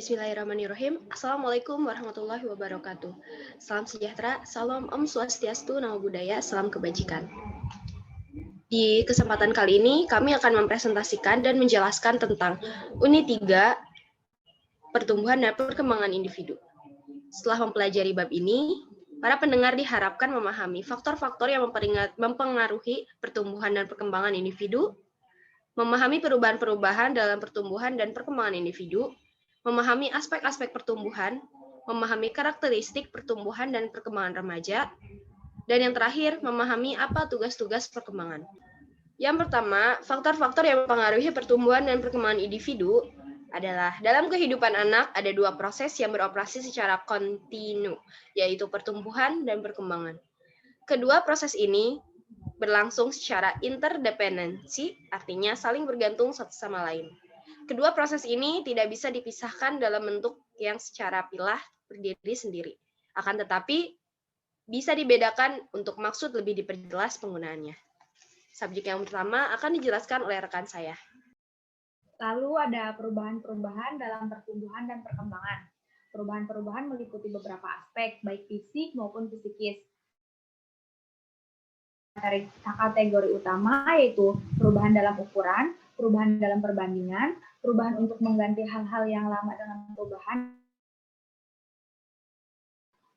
Bismillahirrahmanirrahim. Assalamualaikum warahmatullahi wabarakatuh. Salam sejahtera, salam Om Swastiastu, Namo Buddhaya, salam kebajikan. Di kesempatan kali ini, kami akan mempresentasikan dan menjelaskan tentang Unit 3, Pertumbuhan dan Perkembangan Individu. Setelah mempelajari bab ini, para pendengar diharapkan memahami faktor-faktor yang mempengaruhi pertumbuhan dan perkembangan individu, memahami perubahan-perubahan dalam pertumbuhan dan perkembangan individu, memahami aspek-aspek pertumbuhan, memahami karakteristik pertumbuhan dan perkembangan remaja, dan yang terakhir, memahami apa tugas-tugas perkembangan. Yang pertama, faktor-faktor yang mempengaruhi pertumbuhan dan perkembangan individu adalah dalam kehidupan anak ada dua proses yang beroperasi secara kontinu, yaitu pertumbuhan dan perkembangan. Kedua proses ini berlangsung secara interdependensi, artinya saling bergantung satu sama lain. Kedua proses ini tidak bisa dipisahkan dalam bentuk yang secara pilah berdiri sendiri. Akan tetapi, bisa dibedakan untuk maksud lebih diperjelas penggunaannya. Subjek yang pertama akan dijelaskan oleh rekan saya. Lalu ada perubahan-perubahan dalam pertumbuhan dan perkembangan. Perubahan-perubahan meliputi beberapa aspek, baik fisik maupun psikis. Kategori utama yaitu perubahan dalam ukuran, perubahan dalam perbandingan, perubahan untuk mengganti hal-hal yang lama dengan perubahan.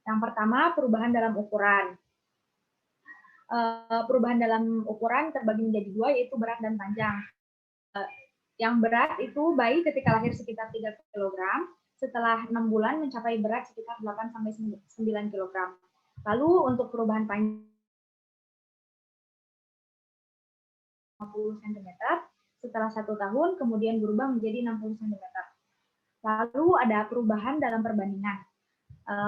Yang pertama, perubahan dalam ukuran. Perubahan dalam ukuran terbagi menjadi dua, yaitu berat dan panjang. Yang berat itu bayi ketika lahir sekitar 3 kg, setelah 6 bulan mencapai berat sekitar 8-9 kg. Lalu untuk perubahan panjang 50 cm, setelah 1 tahun kemudian berubah menjadi 60 cm. Lalu ada perubahan dalam perbandingan.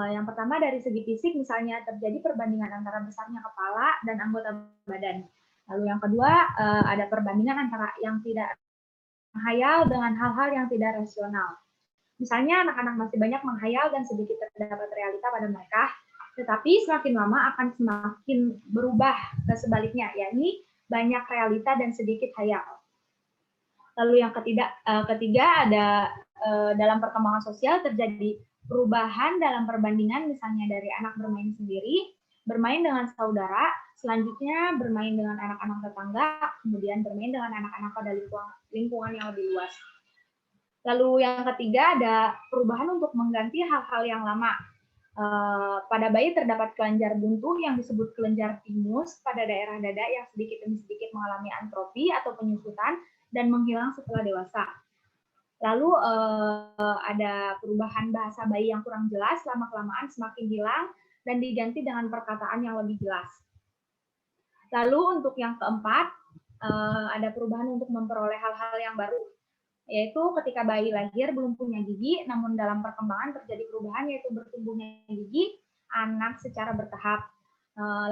Yang pertama dari segi fisik, misalnya terjadi perbandingan antara besarnya kepala dan anggota badan. Lalu yang kedua, ada perbandingan antara yang tidak menghayal dengan hal-hal yang tidak rasional. Misalnya anak-anak masih banyak menghayal dan sedikit terdapat realita pada mereka, tetapi semakin lama akan semakin berubah ke sebaliknya, yakni banyak realita dan sedikit hayal. Lalu yang ketiga ada dalam perkembangan sosial terjadi perubahan dalam perbandingan, misalnya dari anak bermain sendiri, bermain dengan saudara, selanjutnya bermain dengan anak-anak tetangga, kemudian bermain dengan anak-anak pada lingkungan yang lebih luas. Lalu yang ketiga ada perubahan untuk mengganti hal-hal yang lama. Pada bayi terdapat kelenjar buntu yang disebut kelenjar timus pada daerah dada yang sedikit demi sedikit mengalami antropi atau penyusutan dan menghilang setelah dewasa. Lalu ada perubahan bahasa bayi yang kurang jelas, lama-kelamaan semakin hilang dan diganti dengan perkataan yang lebih jelas. Lalu untuk yang keempat, ada perubahan untuk memperoleh hal-hal yang baru, yaitu ketika bayi lahir belum punya gigi, namun dalam perkembangan terjadi perubahan yaitu bertumbuhnya gigi anak secara bertahap.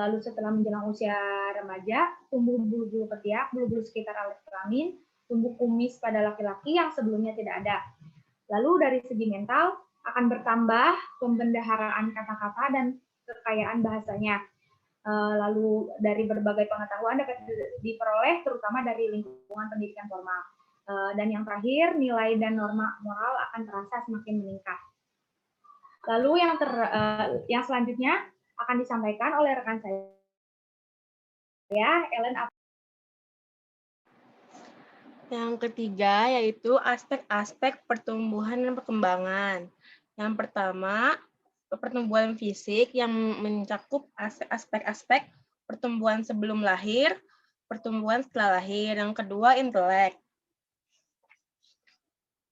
Lalu setelah menjelang usia remaja, tumbuh bulu-bulu ketiak, bulu-bulu sekitar alat kelamin, tumbuh kumis pada laki-laki yang sebelumnya tidak ada. Lalu dari segi mental akan bertambah pembendaharaan kata-kata dan kekayaan bahasanya. Lalu dari berbagai pengetahuan dapat diperoleh terutama dari lingkungan pendidikan formal. Dan yang terakhir, nilai dan norma moral akan terasa semakin meningkat. Lalu yang selanjutnya akan disampaikan oleh rekan saya, Ellen. Yang ketiga yaitu aspek-aspek pertumbuhan dan perkembangan. Yang pertama, pertumbuhan fisik yang mencakup aspek-aspek pertumbuhan sebelum lahir, pertumbuhan setelah lahir. Yang kedua, intelek.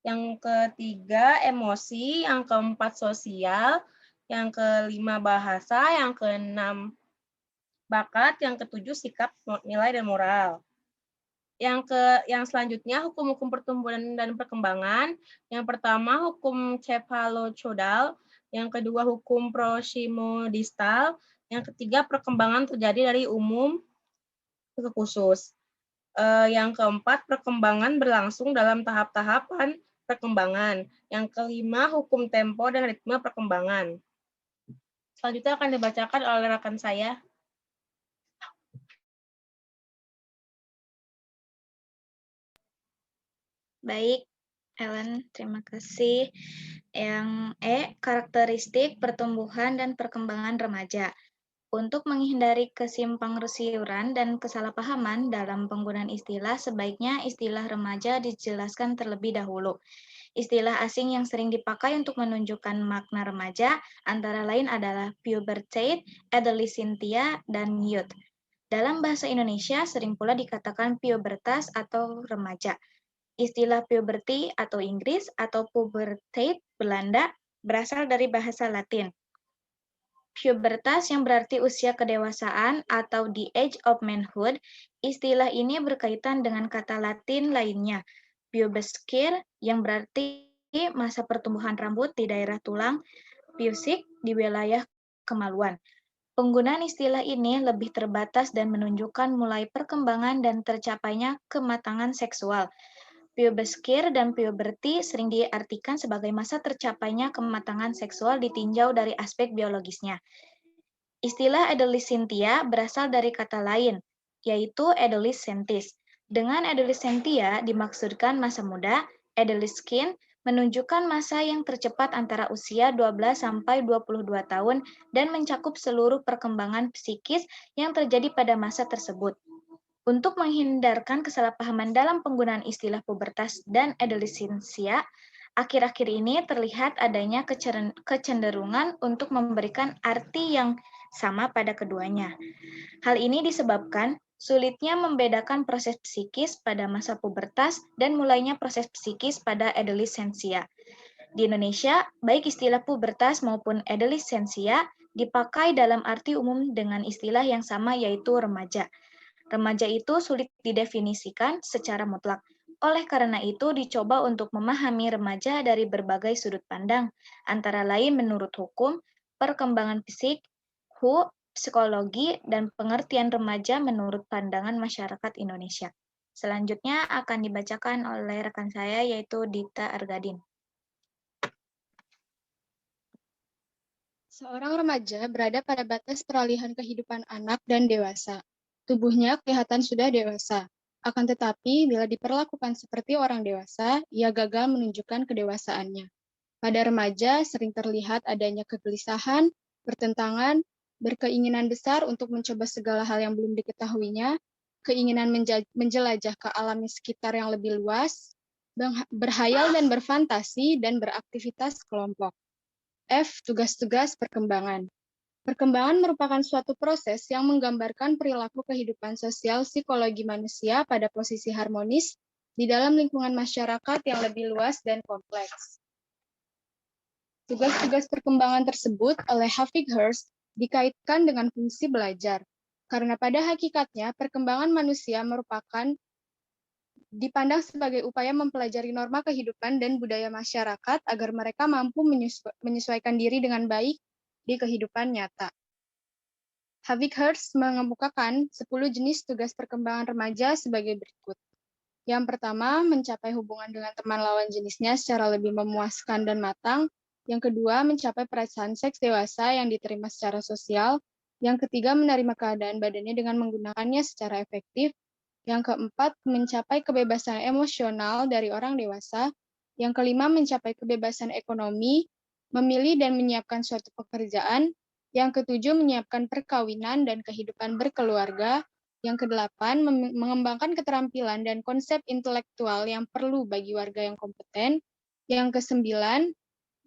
Yang ketiga, emosi. Yang keempat, sosial. Yang kelima, bahasa. Yang keenam, bakat. Yang ketujuh, sikap, nilai, dan moral. Yang selanjutnya, hukum-hukum pertumbuhan dan perkembangan. Yang pertama, hukum cephalocodal. Yang kedua, hukum prosimodistal. Yang ketiga, perkembangan terjadi dari umum ke khusus. Yang keempat, perkembangan berlangsung dalam tahap-tahapan perkembangan. Yang kelima, hukum tempo dan ritme perkembangan. Selanjutnya akan dibacakan oleh rekan saya. Baik, Ellen, terima kasih. Yang karakteristik pertumbuhan dan perkembangan remaja. Untuk menghindari kesimpang siuran dan kesalahpahaman dalam penggunaan istilah, sebaiknya istilah remaja dijelaskan terlebih dahulu. Istilah asing yang sering dipakai untuk menunjukkan makna remaja antara lain adalah pubertate, adolescentia, dan youth. Dalam bahasa Indonesia sering pula dikatakan pubertas atau remaja. Istilah puberty atau Inggris atau pubertate Belanda berasal dari bahasa Latin. Pubertas yang berarti usia kedewasaan atau the age of manhood, istilah ini berkaitan dengan kata Latin lainnya, pubescere yang berarti masa pertumbuhan rambut di daerah tulang, pusik di wilayah kemaluan. Penggunaan istilah ini lebih terbatas dan menunjukkan mulai perkembangan dan tercapainya kematangan seksual. Pubescere dan puberty sering diartikan sebagai masa tercapainya kematangan seksual ditinjau dari aspek biologisnya. Istilah adolescentia berasal dari kata lain, yaitu adolescentis. Dengan adolescentia dimaksudkan masa muda, adolescent menunjukkan masa yang tercepat antara usia 12 sampai 22 tahun dan mencakup seluruh perkembangan psikis yang terjadi pada masa tersebut. Untuk menghindarkan kesalahpahaman dalam penggunaan istilah pubertas dan adolescensia, akhir-akhir ini terlihat adanya kecenderungan untuk memberikan arti yang sama pada keduanya. Hal ini disebabkan sulitnya membedakan proses psikis pada masa pubertas dan mulainya proses psikis pada adolescensia. Di Indonesia, baik istilah pubertas maupun adolescensia dipakai dalam arti umum dengan istilah yang sama yaitu remaja. Remaja itu sulit didefinisikan secara mutlak. Oleh karena itu, dicoba untuk memahami remaja dari berbagai sudut pandang, antara lain menurut hukum, perkembangan fisik, psikologi, dan pengertian remaja menurut pandangan masyarakat Indonesia. Selanjutnya akan dibacakan oleh rekan saya, yaitu Dita Argadin. Seorang remaja berada pada batas peralihan kehidupan anak dan dewasa. Tubuhnya kelihatan sudah dewasa. Akan tetapi, bila diperlakukan seperti orang dewasa, ia gagal menunjukkan kedewasaannya. Pada remaja sering terlihat adanya kegelisahan, pertentangan, berkeinginan besar untuk mencoba segala hal yang belum diketahuinya, keinginan menjelajah ke alam sekitar yang lebih luas, berhayal dan berfantasi, dan beraktivitas kelompok. F. Tugas-tugas perkembangan. Perkembangan merupakan suatu proses yang menggambarkan perilaku kehidupan sosial psikologi manusia pada posisi harmonis di dalam lingkungan masyarakat yang lebih luas dan kompleks. Tugas-tugas perkembangan tersebut oleh Havighurst dikaitkan dengan fungsi belajar, karena pada hakikatnya perkembangan manusia merupakan dipandang sebagai upaya mempelajari norma kehidupan dan budaya masyarakat agar mereka mampu menyesuaikan diri dengan baik di kehidupan nyata. Havighurst mengemukakan 10 jenis tugas perkembangan remaja sebagai berikut. Yang pertama, mencapai hubungan dengan teman lawan jenisnya secara lebih memuaskan dan matang. Yang kedua, mencapai perasaan seks dewasa yang diterima secara sosial. Yang ketiga, menerima keadaan badannya dengan menggunakannya secara efektif. Yang keempat, mencapai kebebasan emosional dari orang dewasa. Yang kelima, mencapai kebebasan ekonomi, memilih dan menyiapkan suatu pekerjaan. Yang ketujuh, menyiapkan perkawinan dan kehidupan berkeluarga. Yang kedelapan, mengembangkan keterampilan dan konsep intelektual yang perlu bagi warga yang kompeten. Yang kesembilan,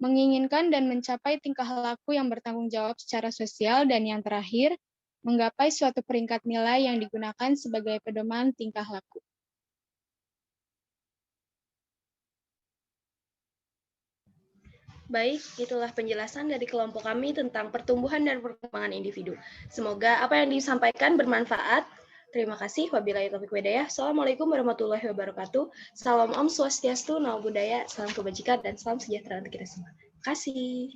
menginginkan dan mencapai tingkah laku yang bertanggung jawab secara sosial. Dan yang terakhir, menggapai suatu peringkat nilai yang digunakan sebagai pedoman tingkah laku. Baik, itulah penjelasan dari kelompok kami tentang pertumbuhan dan perkembangan individu. Semoga apa yang disampaikan bermanfaat. Terima kasih. Wabillahi taufiq wal hidayah. Assalamualaikum warahmatullahi wabarakatuh. Salam Om Swastiastu, Namo Buddhaya, salam kebajikan, dan salam sejahtera untuk kita semua. Terima kasih.